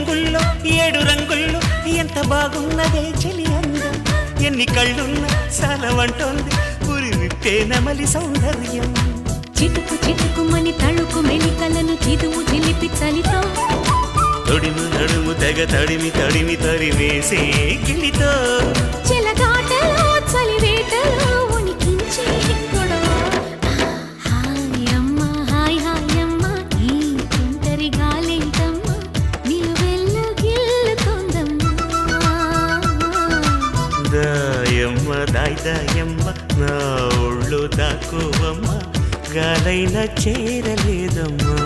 పువ్వుల్లో 7 రంగుల్లో ఎంత బాగున్నదే చెలి అందం ఎన్ని కళ్ళున్నా సాలవంటోంది పురి విప్పే నమలి సౌందర్యం చిటుకు చిటుకుమని తళుకు మెలికలను చిదుము చిలిపి చలితో తొడిము నడుము తెగ తడిమి తడిమి తరివేసే గిలితో చెలగాటలో చలివేటలో ఉనికించే గొడవ హాయమ్మ హాయ్ హాయమ్మ ఈ తుంటరి గాలేంటమ్మ నిలువెల్లు గిల్లుతోందమ్మా దాయమ్మ దాయమ్మ నా ఒళ్ళు దాక్కువమ్మ గాలైన చేరలేదమ్మా